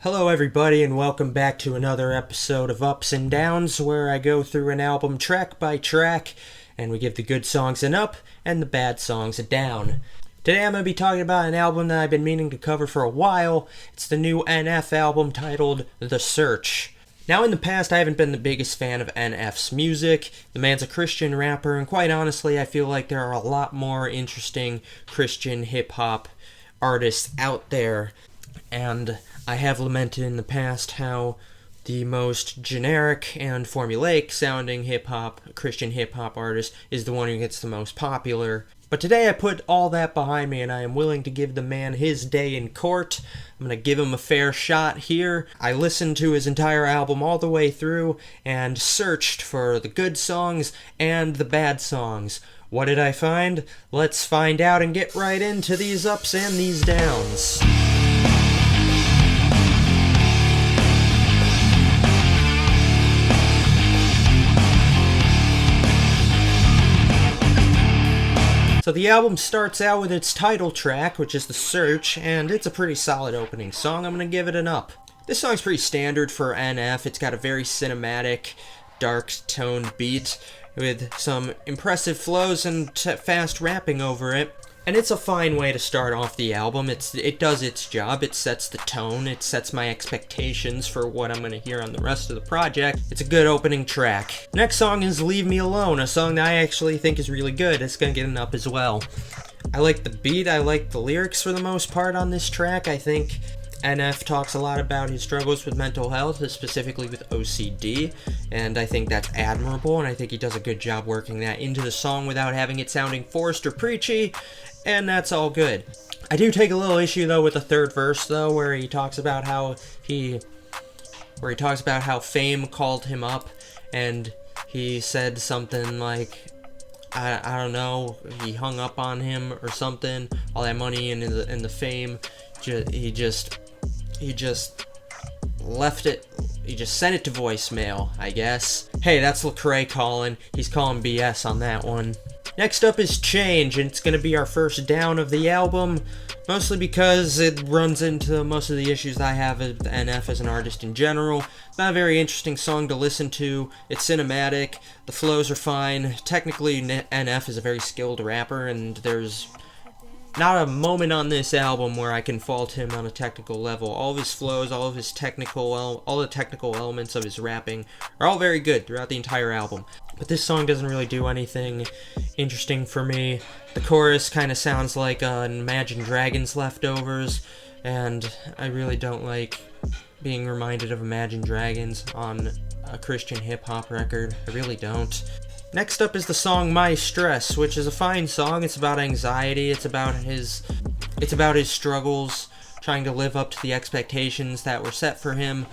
Hello everybody and welcome back to another episode of Ups and Downs, where I go through an album track by track and we give the good songs an up and the bad songs a down. Today I'm going to be talking about an album that I've been meaning to cover for a while. It's the new NF album titled The Search. Now in the past I haven't been the biggest fan of NF's music. The man's a Christian rapper, and quite honestly I feel like there are a lot more interesting Christian hip-hop artists out there. And I have lamented in the past how the most generic and formulaic sounding Christian hip-hop artist is the one who gets the most popular. But today I put all that behind me and I am willing to give the man his day in court. I'm going to give him a fair shot here. I listened to his entire album all the way through and searched for the good songs and the bad songs. What did I find? Let's find out and get right into these ups and these downs. So the album starts out with its title track, which is The Search, and it's a pretty solid opening song. I'm going to give it an up. This song's pretty standard for NF. It's got a very cinematic, dark-toned beat with some impressive flows and fast rapping over it. And it's a fine way to start off the album. It does its job. It sets the tone. It sets my expectations for what I'm going to hear on the rest of the project. It's a good opening track. Next song is Leave Me Alone, a song that I actually think is really good. It's going to get an up as well. I like the beat. I like the lyrics for the most part on this track. I think NF talks a lot about his struggles with mental health, specifically with OCD, and I think that's admirable, and I think he does a good job working that into the song without having it sounding forced or preachy, and that's all good. I do take a little issue, though, with the third verse, though, where he talks about how fame called him up, and he said something like, I don't know, he hung up on him or something, all that money and the fame, he just left it. He just sent it to voicemail, I guess. Hey, that's Lecrae calling. He's calling BS on that one. Next up is Change, and it's going to be our first down of the album, mostly because it runs into most of the issues I have with NF as an artist in general. It's not a very interesting song to listen to. It's cinematic. The flows are fine. Technically, NF is a very skilled rapper, and there's not a moment on this album where I can fault him on a technical level. All of his flows, all the technical elements of his rapping are all very good throughout the entire album. But this song doesn't really do anything interesting for me. The chorus kind of sounds like Imagine Dragons leftovers, and I really don't like being reminded of Imagine Dragons on a Christian hip-hop record. I really don't. Next up is the song My Stress, which is a fine song. It's about anxiety. It's about his struggles, trying to live up to the expectations that were set for him.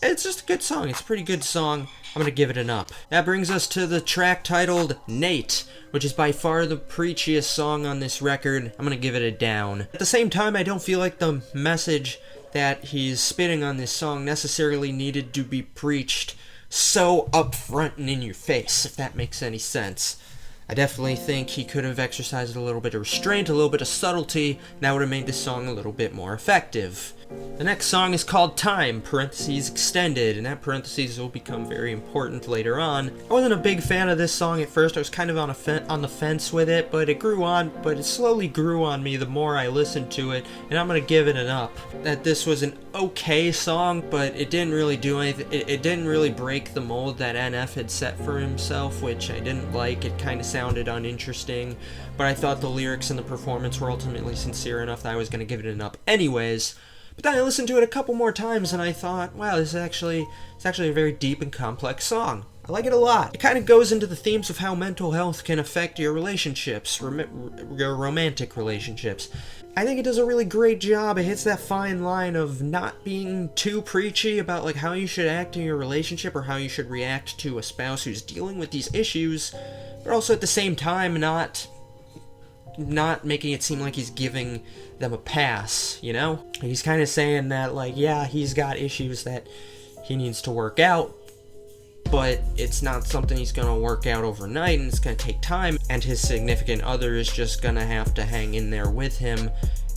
It's just a good song. It's a pretty good song. I'm going to give it an up. That brings us to the track titled Nate, which is by far the preachiest song on this record. I'm going to give it a down. At the same time, I don't feel like the message that he's spitting on this song necessarily needed to be preached so upfront and in your face, if that makes any sense. I definitely think he could have exercised a little bit of restraint, a little bit of subtlety, and that would have made this song a little bit more effective. The next song is called Time, parentheses extended, and that parentheses will become very important later on. I wasn't a big fan of this song at first. I was kind of on the fence with it, but it slowly grew on me the more I listened to it, and I'm going to give it an up. That this was an okay song, but it didn't really do anything. It didn't really break the mold that NF had set for himself, which I didn't like. It kind of sounded uninteresting, but I thought the lyrics and the performance were ultimately sincere enough that I was going to give it an up anyways. But then I listened to it a couple more times and I thought, wow, it's actually a very deep and complex song. I like it a lot. It kind of goes into the themes of how mental health can affect your relationships, your romantic relationships. I think it does a really great job. It hits that fine line of not being too preachy about like how you should act in your relationship or how you should react to a spouse who's dealing with these issues, but also at the same time not making it seem like he's giving them a pass, you know? He's kind of saying that, like, yeah, he's got issues that he needs to work out, but it's not something he's going to work out overnight, and it's going to take time, and his significant other is just going to have to hang in there with him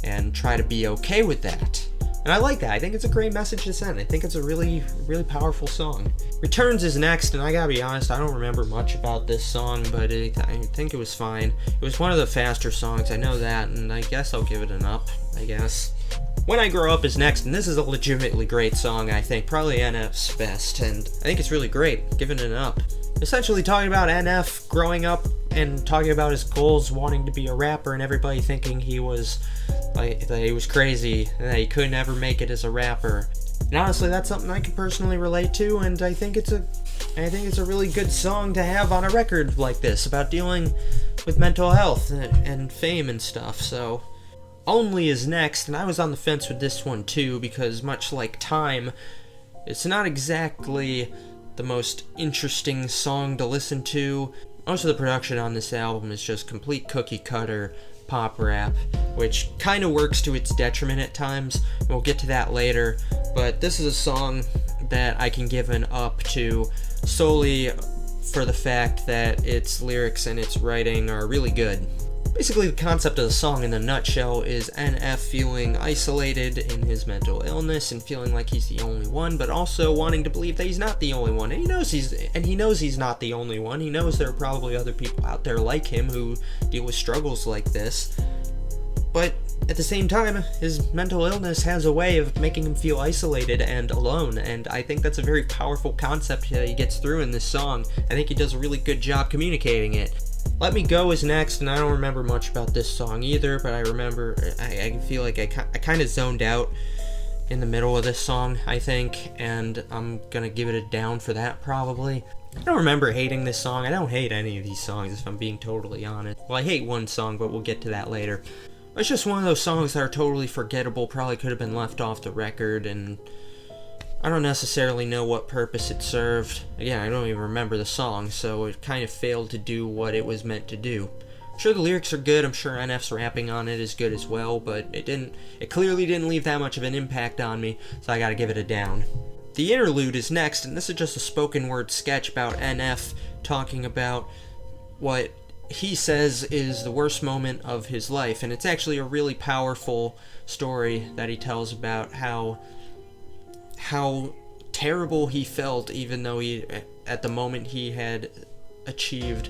and try to be okay with that. And I like that. I think it's a great message to send. I think it's a really, really powerful song. Returns is next, and I gotta be honest, I don't remember much about this song, but I think it was fine. It was one of the faster songs, I know that, and I guess I'll give it an up, I guess. When I Grow Up is next, and this is a legitimately great song, I think. Probably NF's best, and I think it's really great. Giving it an up. Essentially talking about NF growing up and talking about his goals, wanting to be a rapper, and everybody thinking he was that he was crazy and that he could never make it as a rapper. And honestly, that's something I can personally relate to, and I think it's a really good song to have on a record like this about dealing with mental health and fame and stuff. So Only is next, and I was on the fence with this one too, because much like Time, it's not exactly the most interesting song to listen to. Most of the production on this album is just complete cookie cutter pop rap, which kind of works to its detriment at times. We'll get to that later, but this is a song that I can give an up to solely for the fact that its lyrics and its writing are really good. Basically, the concept of the song in a nutshell is NF feeling isolated in his mental illness and feeling like he's the only one, but also wanting to believe that he's not the only one. And he knows he's not the only one. He knows there are probably other people out there like him who deal with struggles like this. But at the same time, his mental illness has a way of making him feel isolated and alone, and I think that's a very powerful concept that he gets through in this song. I think he does a really good job communicating it. Let Me Go is next, and I don't remember much about this song either, but I remember, I feel like I kind of zoned out in the middle of this song, I think, and I'm gonna give it a down for that, probably. I don't remember hating this song. I don't hate any of these songs, if I'm being totally honest. Well, I hate one song, but we'll get to that later. It's just one of those songs that are totally forgettable, probably could have been left off the record, and I don't necessarily know what purpose it served. Again, I don't even remember the song, so it kind of failed to do what it was meant to do. I'm sure the lyrics are good, I'm sure NF's rapping on it is good as well, but it clearly didn't leave that much of an impact on me, so I gotta give it a down. The Interlude is next, and this is just a spoken word sketch about NF talking about what he says is the worst moment of his life, and it's actually a really powerful story that he tells about how terrible he felt, even though at the moment he had achieved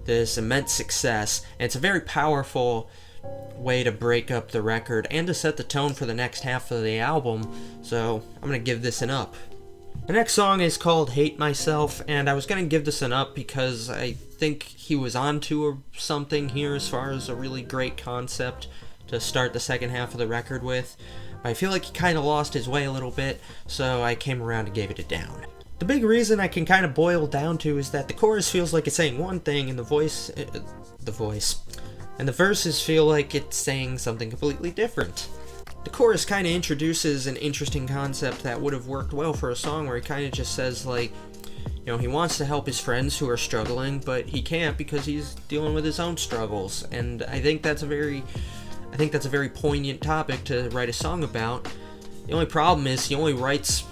this immense success. And it's a very powerful way to break up the record and to set the tone for the next half of the album, so I'm gonna give this an up. The next song is called Hate Myself, and I was gonna give this an up because I think he was onto something here as far as a really great concept to start the second half of the record with. I feel like he kind of lost his way a little bit, so I came around and gave it a down. The big reason I can kind of boil down to is that the chorus feels like it's saying one thing, and the verses feel like it's saying something completely different. The chorus kind of introduces an interesting concept that would have worked well for a song where he kind of just says, like, you know, he wants to help his friends who are struggling, but he can't because he's dealing with his own struggles, and I think that's a very poignant topic to write a song about. The only problem is he only writes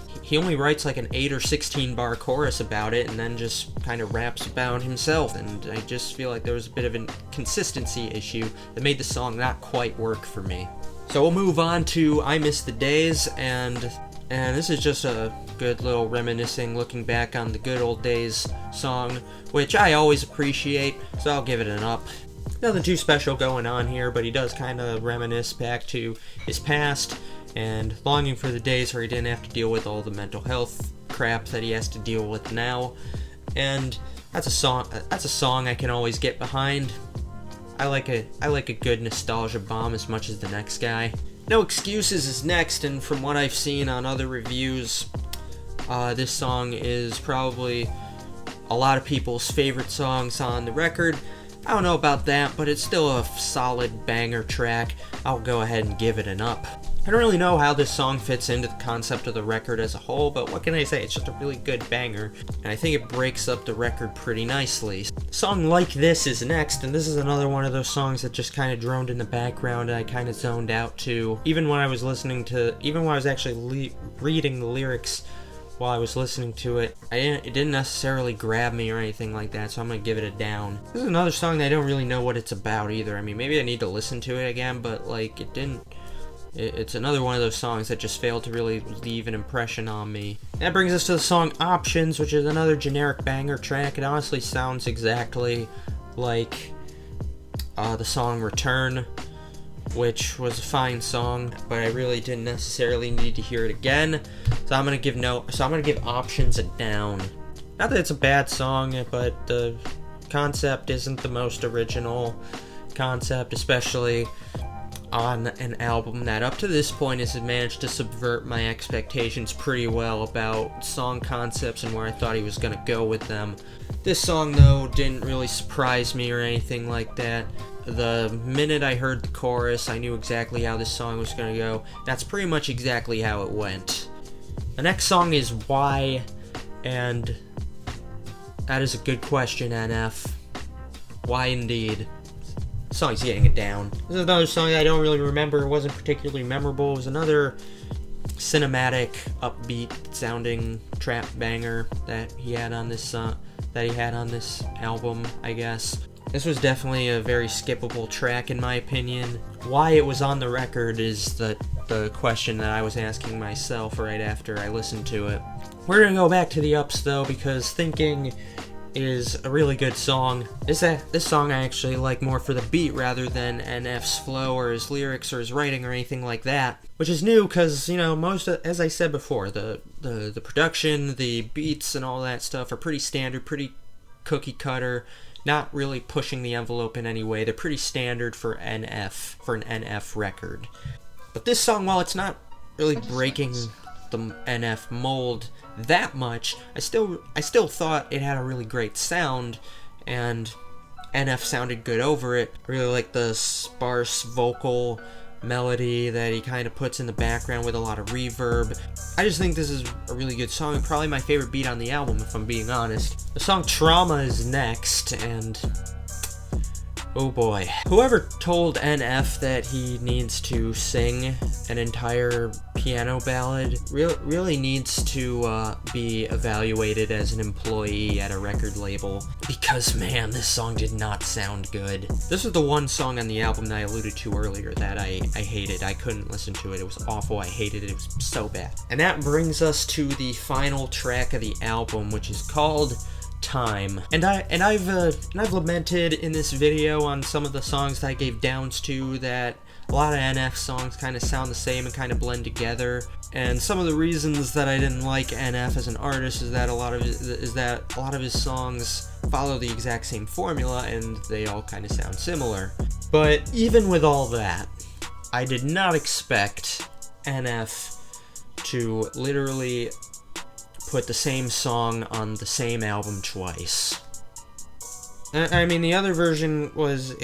like an 8 or 16 bar chorus about it, and then just kind of raps about himself, and I just feel like there was a bit of a consistency issue that made the song not quite work for me. So we'll move on to I Miss the Days, and this is just a good little reminiscing, looking back on the good old days song, which I always appreciate, so I'll give it an up. Nothing too special going on here, but he does kind of reminisce back to his past and longing for the days where he didn't have to deal with all the mental health crap that he has to deal with now. And that's a song I can always get behind. I like a good nostalgia bomb as much as the next guy. No Excuses is next, and from what I've seen on other reviews, this song is probably a lot of people's favorite songs on the record. I don't know about that, but it's still a solid banger track. I'll go ahead and give it an up. I don't really know how this song fits into the concept of the record as a whole, but what can I say? It's just a really good banger, and I think it breaks up the record pretty nicely. A song Like This is next, and this is another one of those songs that just kind of droned in the background and I kind of zoned out to. Even when I was actually reading the lyrics while I was listening to it, it didn't necessarily grab me or anything like that, so I'm gonna give it a down. This is another song that I don't really know what it's about either. I mean, maybe I need to listen to it again, but like, it didn't It's another one of those songs that just failed to really leave an impression on me. That brings us to the song Options, which is another generic banger track. It honestly sounds exactly like the song Return, which was a fine song, but I really didn't necessarily need to hear it again. So I'm gonna give Options a down. Not that it's a bad song, but the concept isn't the most original concept, especially on an album that up to this point has managed to subvert my expectations pretty well about song concepts and where I thought he was gonna go with them. This song, though, didn't really surprise me or anything like that. The minute I heard the chorus, I knew exactly how this song was gonna go. That's pretty much exactly how it went. The next song is Why, and that is a good question, NF. Why indeed? The song's getting it down. This is another song I don't really remember. It wasn't particularly memorable. It was another cinematic, upbeat sounding trap banger that he had on this album, I guess. This was definitely a very skippable track in my opinion. Why it was on the record is the question that I was asking myself right after I listened to it. We're gonna go back to the ups though, because Thinking is a really good song. This song I actually like more for the beat rather than NF's flow or his lyrics or his writing or anything like that, which is new because, you know, as I said before, the production, the beats and all that stuff are pretty standard, pretty cookie cutter, not really pushing the envelope in any way. They're pretty standard for an NF record. But this song, while it's not really breaking the NF mold that much, I still thought it had a really great sound, and NF sounded good over it. I really like the sparse vocal melody that he kind of puts in the background with a lot of reverb. I just think this is a really good song, and probably my favorite beat on the album, if I'm being honest. The song Trauma is next, and oh boy. Whoever told NF that he needs to sing an entire piano ballad really needs to be evaluated as an employee at a record label, because man, this song did not sound good. This was the one song on the album that I alluded to earlier that I hated. I couldn't listen to it. It was awful. I hated it. It was so bad. And that brings us to the final track of the album, which is called Time. And I've lamented in this video on some of the songs that I gave downs to, that a lot of NF songs kind of sound the same and kind of blend together. And some of the reasons that I didn't like NF as an artist is that a lot of his songs follow the exact same formula and they all kind of sound similar. But even with all that, I did not expect NF to literally put the same song on the same album twice. I mean, the other version was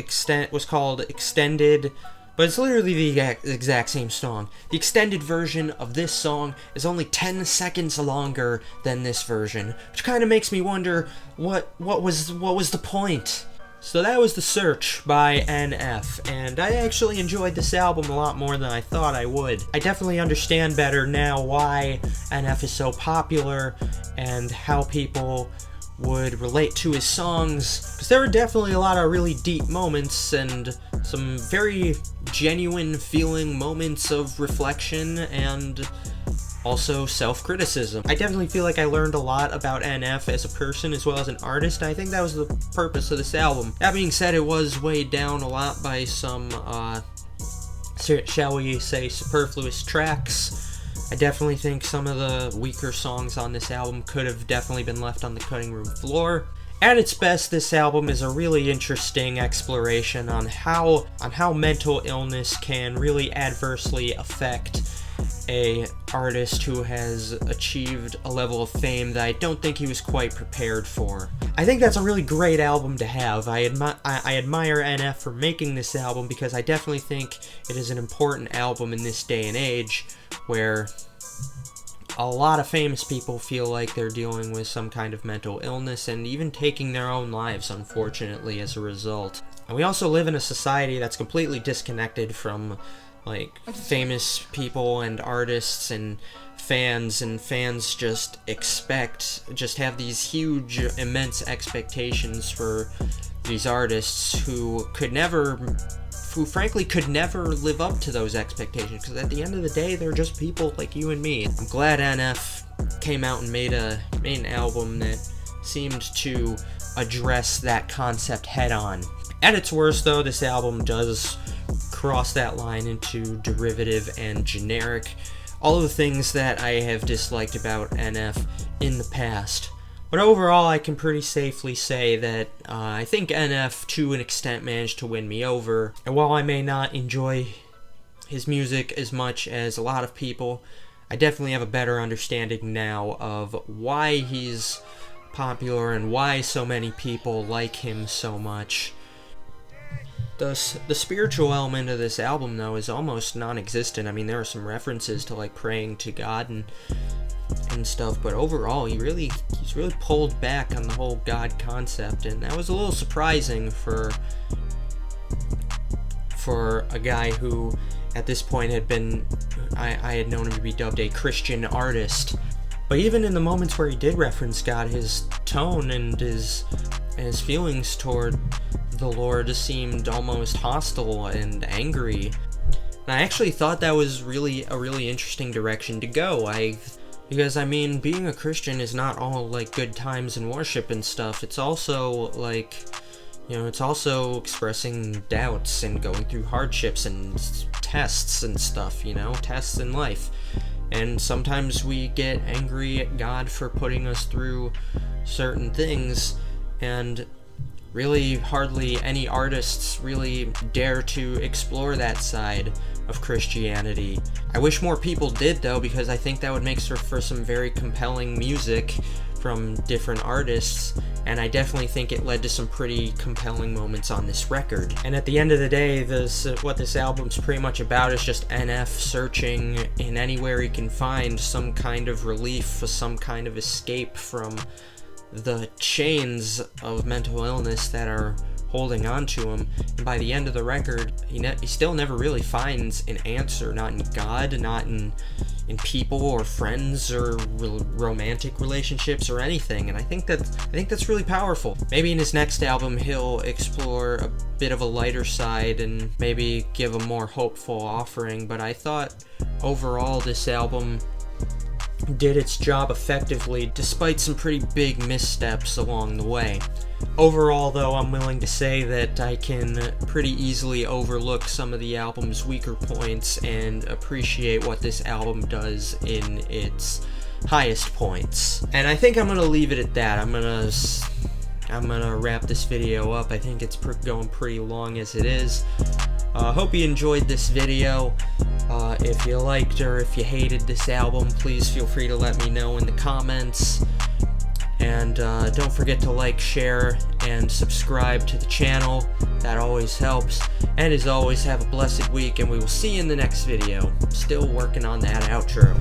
called Extended, but it's literally the exact same song. The extended version of this song is only 10 seconds longer than this version, which kind of makes me wonder what was the point. So that was The Search by NF, and I actually enjoyed this album a lot more than I thought I would. I definitely understand better now why NF is so popular and how people would relate to his songs, because there were definitely a lot of really deep moments and some very genuine feeling moments of reflection and also self-criticism. I definitely feel like I learned a lot about NF as a person as well as an artist, and I think that was the purpose of this album. That being said, it was weighed down a lot by some, shall we say, superfluous tracks. I definitely think some of the weaker songs on this album could have definitely been left on the cutting room floor. At its best, this album is a really interesting exploration on how mental illness can really adversely affect a artist who has achieved a level of fame that I don't think he was quite prepared for. I think that's a really great album to have. I admire NF for making this album, because I definitely think it is an important album in this day and age where a lot of famous people feel like they're dealing with some kind of mental illness and even taking their own lives, unfortunately, as a result. And we also live in a society that's completely disconnected from like famous people and artists and fans just have these huge, immense expectations for these artists who could never who frankly could never live up to those expectations, because at the end of the day, they're just people like you and me. I'm glad NF came out and made an album that seemed to address that concept head on. At its worst, though, this album does cross that line into derivative and generic, all of the things that I have disliked about NF in the past. But overall, I can pretty safely say that I think NF, to an extent, managed to win me over. And while I may not enjoy his music as much as a lot of people, I definitely have a better understanding now of why he's popular and why so many people like him so much. The spiritual element of this album, though, is almost non-existent. I mean, there are some references to, like, praying to God and stuff, but overall, he's really pulled back on the whole God concept, and that was a little surprising for a guy who, at this point, I had known him to be dubbed a Christian artist. But even in the moments where he did reference God, his tone and his feelings toward the Lord seemed almost hostile and angry. And I actually thought that was a really interesting direction to go. Because, I mean, being a Christian is not all, like, good times and worship and stuff. It's also, like, you know, it's also expressing doubts and going through hardships and tests and stuff, you know, tests in life. And sometimes we get angry at God for putting us through certain things, and really hardly any artists really dare to explore that side of Christianity. I wish more people did, though, because I think that would make for some very compelling music from different artists, and I definitely think it led to some pretty compelling moments on this record. And at the end of the day, what this album's pretty much about is just NF searching in anywhere he can find some kind of relief, some kind of escape from the chains of mental illness that are holding on to him. And by the end of the record, he still never really finds an answer, not in God, not in people or friends or romantic relationships or anything. And I think that's really powerful. Maybe in his next album he'll explore a bit of a lighter side and maybe give a more hopeful offering, but I thought overall this album did its job effectively, despite some pretty big missteps along the way. Overall, though, I'm willing to say that I can pretty easily overlook some of the album's weaker points and appreciate what this album does in its highest points. And I think I'm gonna leave it at that. I'm gonna wrap this video up. I think it's going pretty long as it is. Hope you enjoyed this video. If you liked or if you hated this album, please feel free to let me know in the comments. And don't forget to like, share, and subscribe to the channel. That always helps. And as always, have a blessed week, and we will see you in the next video. Still working on that outro.